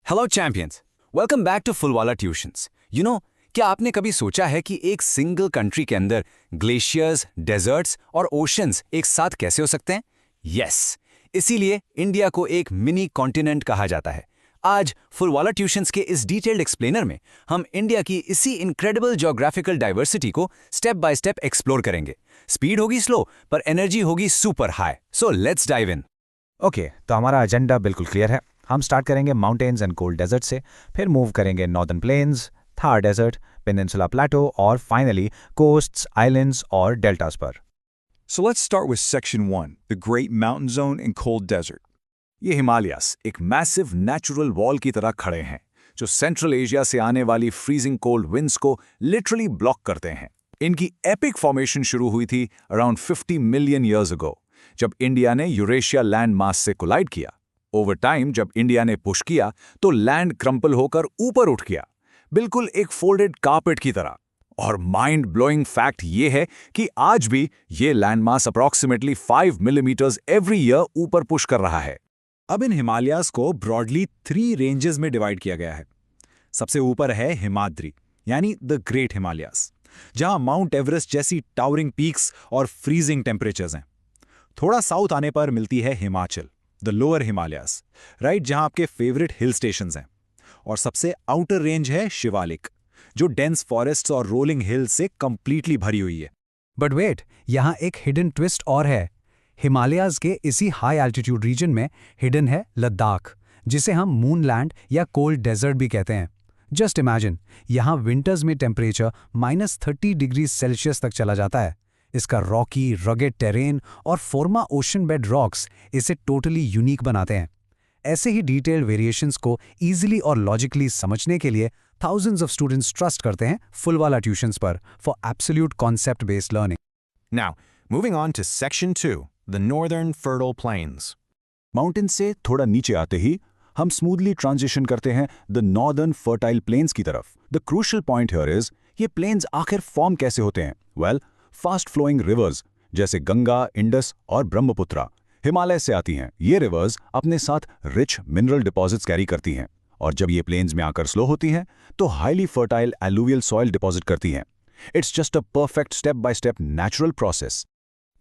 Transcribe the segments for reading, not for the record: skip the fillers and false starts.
Hello champions, welcome back to Phulwala tuitions. क्या आपने कभी सोचा है कि एक सिंगल कंट्री के अंदर ग्लेशियर्स, डेजर्ट्स और ओशंस एक साथ कैसे हो सकते हैं? यस, इसीलिए इंडिया को एक मिनी कॉन्टिनेंट कहा जाता है। आज फुलवाला ट्यूशंस के इस डिटेल्ड एक्सप्लेनर में हम इंडिया की इसी इनक्रेडिबल ज्योग्राफिकल डाइवर्सिटी को स्टेप बाय स्टेप एक्सप्लोर करेंगे। स्पीड होगी स्लो, पर एनर्जी होगी super high. So let's dive in. Okay, तो हमारा एजेंडा बिल्कुल क्लियर है। हम स्टार्ट करेंगे माउंटेन्स एंड कोल्ड डेजर्ट से, फिर मूव करेंगे northern plains, Thar desert, peninsula plateau और फाइनली कोस्ट्स, आइलैंड्स और डेल्टास पर। So let's start with Section 1, the Great Mountain Zone and Cold Desert. ये हिमालयास एक मैसिव नेचुरल वॉल की तरह खड़े हैं जो सेंट्रल एशिया से आने वाली फ्रीजिंग कोल्ड विंड्स को लिटरली ब्लॉक करते हैं। इनकी एपिक फॉर्मेशन शुरू हुई थी अराउंड 50 मिलियन ईयर्स अगो, जब इंडिया ने यूरेशिया लैंड मास से कोलाइड किया। ओवर टाइम जब इंडिया ने पुश किया तो लैंड क्रम्पल होकर ऊपर उठ गया, बिल्कुल एक फोल्डेड कार्पेट की तरह। और माइंड ब्लोइंग फैक्ट ये है कि आज भी ये land mass approximately 5 millimetres every year ऊपर पुश कर रहा है। अब इन हिमालयास को ब्रॉडली 3 रेंजेस में डिवाइड किया गया है। सबसे ऊपर है हिमाद्री यानी द ग्रेट हिमालयास, जहां माउंट एवरेस्ट जैसी टावरिंग पीक्स और फ्रीजिंग टेम्परेचर्स हैं। थोड़ा साउथ आने पर मिलती है Himachal, the lower Himalayas, right, जहां आपके फेवरेट हिल स्टेशंस हैं। और सबसे आउटर रेंज है शिवालिक, जो डेंस फॉरेस्ट्स और रोलिंग हिल्स से कंप्लीटली भरी हुई है। बट वेट, यहाँ एक हिडन ट्विस्ट और है। हिमालयाज के इसी हाई एल्टीट्यूड रीजन में हिडन है लद्दाख, जिसे हम मूनलैंड या कोल्ड डेजर्ट भी कहते हैं। जस्ट इमेजिन, यहाँ विंटर्स में टेम्परेचर -30 डिग्री सेल्सियस तक चला जाता है। इसका रॉकी, रगेड टेरेन और फोर्मा ओशन बेड रॉक्स इसे टोटली यूनिक बनाते हैं। ऐसे ही डिटेल्ड वेरिएशंस को ईजिली और लॉजिकली समझने के लिए थाउजेंड्स ऑफ स्टूडेंट्स ट्रस्ट करते हैं फुलवाला ट्यूशंस पर for absolute concept based learning. Now, moving on to Section 2, the Northern Fertile Plains. Mountain से थोड़ा नीचे आते ही हम स्मूथली ट्रांजिशन करते हैं द नॉर्दर्न फर्टाइल प्लेन्स की तरफ। The crucial point here is, ये प्लेन्स आखिर फॉर्म कैसे होते हैं? वेल, फास्ट फ्लोइंग रिवर्स जैसे गंगा, इंडस और ब्रह्मपुत्रा हिमालय से आती हैं। ये रिवर्स अपने साथ रिच मिनरल डिपॉजिट्स कैरी करती हैं, और जब ये प्लेन्स में आकर स्लो होती हैं तो highly fertile alluvial soil deposit करती हैं। It's just a perfect step by step natural process.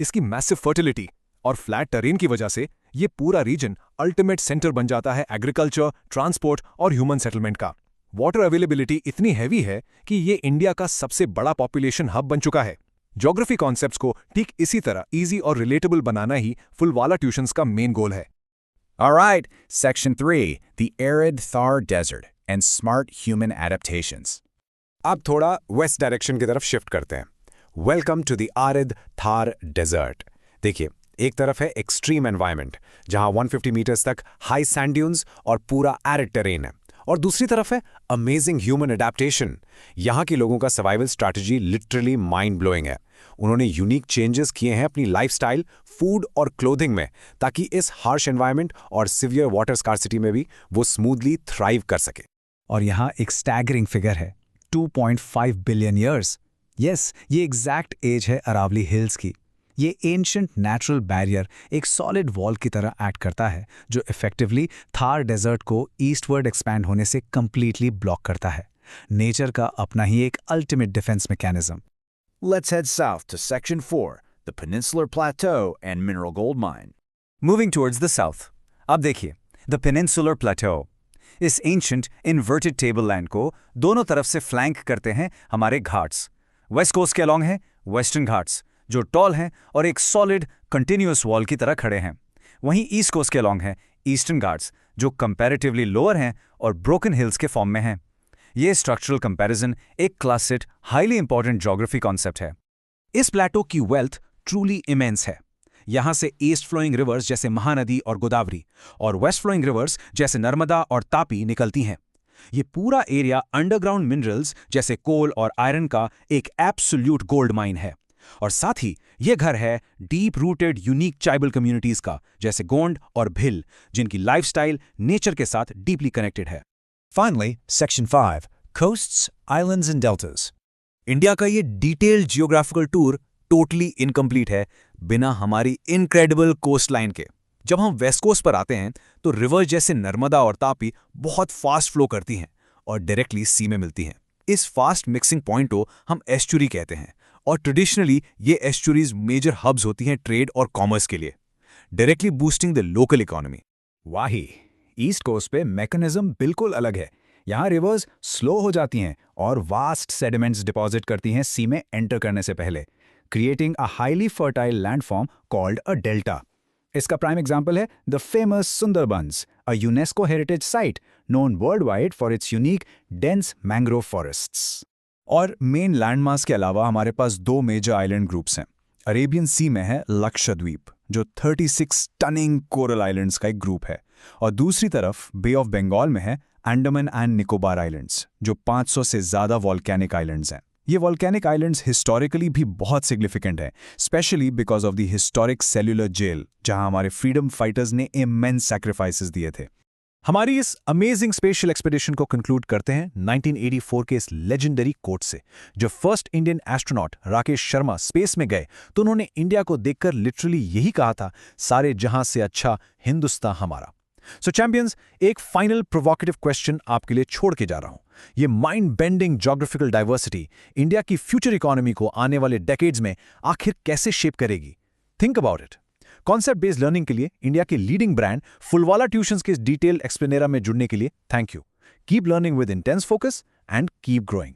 इसकी मैसिव फर्टिलिटी और फ्लैट टेरेन की वजह से ये पूरा रीजन अल्टीमेट सेंटर बन जाता है एग्रीकल्चर, ट्रांसपोर्ट और ह्यूमन सेटलमेंट का। वाटर अवेलेबिलिटी इतनी हैवी है कि ये इंडिया का सबसे बड़ा पॉपुलेशन हब बन चुका है। ज्योग्राफी कॉन्सेप्ट्स को ठीक इसी तरह इजी और रिलेटेबल बनाना ही फुलवाला ट्यूशंस का मेन गोल है। All right, Section 3, the Arid Thar Desert and Smart Human Adaptations. अब थोड़ा वेस्ट डायरेक्शन की तरफ शिफ्ट करते हैं। Welcome to the arid Thar desert. देखिए, एक तरफ है एक्सट्रीम एनवायरनमेंट जहां 150 मीटर्स तक हाई सैंड ड्यून्स और पूरा एरिड टेरेन है, और दूसरी तरफ है अमेजिंग ह्यूमन अडेप्टेशन। यहाँ के लोगों का survival strategy literally mind blowing है। उन्होंने यूनिक चेंजेस किए हैं अपनी लाइफस्टाइल, फूड और क्लोथिंग में, ताकि इस हार्श एनवायरनमेंट और सिवियर वाटर स्कार्सिटी में भी वो स्मूथली थ्राइव कर सके। और यहाँ एक स्टैगरिंग फिगर है, 2.5 बिलियन ईयर्स। यस, ये एग्जैक्ट एज है अरावली हिल्स की। ये एंशिएंट नेचुरल बैरियर एक सॉलिड वॉल की तरह एक्ट करता है, जो इफेक्टिवली थार डेजर्ट को ईस्टवर्ड एक्सपैंड होने से कंप्लीटली ब्लॉक करता है। नेचर का अपना ही एक ultimate defence mechanism. Let's head south to Section 4, the Peninsular Plateau and Mineral Gold Mine. Moving towards the south. अब देखिए, द पेनिनसुलर प्लेटो। इस एंशिएंट इन्वर्टेड टेबल लैंड को दोनों तरफ से फ्लैंक करते हैं हमारे घाट्स। वेस्ट कोस्ट के अलॉन्ग हैं वेस्टर्न घाट्स, जो टॉल हैं और एक सॉलिड कंटिन्यूअस वॉल की तरह खड़े हैं। वहीं ईस्ट कोस्ट के अलॉन्ग हैं ईस्टर्न घाट्स, जो कंपैरेटिवली लोअर हैं और ब्रोकन हिल्स के फॉर्म में हैं। ये स्ट्रक्चरल कंपैरिजन एक classic highly important geography concept है। इस प्लेटो की वेल्थ ट्रूली इमेंस है। यहाँ से ईस्ट फ्लोइंग रिवर्स जैसे महानदी और गोदावरी और वेस्ट फ्लोइंग रिवर्स जैसे नर्मदा और तापी निकलती हैं। ये पूरा एरिया अंडरग्राउंड मिनरल्स जैसे कोल और आयरन का एक एब्सोल्यूट गोल्ड माइन है। और साथ ही ये घर है deep rooted unique tribal communities का, जैसे गोंड और भिल, जिनकी लाइफस्टाइल नेचर के साथ डीपली कनेक्टेड है। Finally, Section 5, Coasts, Islands and Deltas. India का ये detailed geographical tour totally incomplete है बिना हमारी इनक्रेडिबल कोस्ट लाइन के। जब हम वेस्ट कोस्ट पर आते हैं तो रिवर जैसे नर्मदा और तापी बहुत फास्ट फ्लो करती हैं और डायरेक्टली सी में मिलती हैं। इस फास्ट मिक्सिंग पॉइंट को हम एस्चुरी कहते हैं और ट्रेडिशनली ये एस्चुरीज मेजर हब्स होती हैं ट्रेड और कॉमर्स के लिए, directly boosting the local economy. वाही, ईस्ट कोस्ट पे मैकेनिज्म बिल्कुल अलग है। यहाँ रिवर्स स्लो हो जाती हैं और वास्ट सेडिमेंट्स डिपॉजिट करती हैं सी में एंटर करने से पहले, creating a highly fertile landform called a delta. इसका प्राइम एग्जाम्पल है the famous Sundarbans, a UNESCO heritage site known world wide for its unique dense mangrove forests. और मेन लैंडमास के अलावा हमारे पास दो मेजर आइलैंड ग्रुप्स हैं। अरेबियन सी में है लक्षद्वीप, जो 36 स्टनिंग कोरल आइलैंड्स का एक ग्रुप है, और दूसरी तरफ बे ऑफ बंगाल में है अंडमान एंड निकोबार आइलैंड्स, जो 500 से ज़्यादा वॉल्केनिक आइलैंड्स हैं। ये वॉल्केनिक आइलैंड्स हिस्टोरिकली भी बहुत सिग्निफिकेंट है, specially because of the historic cellular jail, जहां हमारे फ्रीडम फाइटर्स ने इमेंस सैक्रिफाइसेस दिए थे। हमारी इस अमेजिंग स्पेशल एक्सपेडिशन को कंक्लूड करते हैं 1984 के इस लेजेंडरी कोट से। जब first Indian astronaut Rakesh Sharma space में गए तो उन्होंने इंडिया को देखकर लिटरली यही कहा था, सारे जहां से अच्छा हिंदुस्तान हमारा। सो चैंपियंस, एक फाइनल प्रोवोकेटिव क्वेश्चन आपके लिए छोड़ के जा रहा हूं। ये mind bending geographical diversity India की फ्यूचर इकोनॉमी को आने वाले डेकेड्स में आखिर कैसे शेप करेगी? Think about it. Concept based learning के लिए इंडिया के लीडिंग ब्रांड फुलवाला ट्यूशंस के इस डिटेल एक्सप्लेनेरा में जुड़ने के लिए thank you. Keep learning with intense focus and keep growing.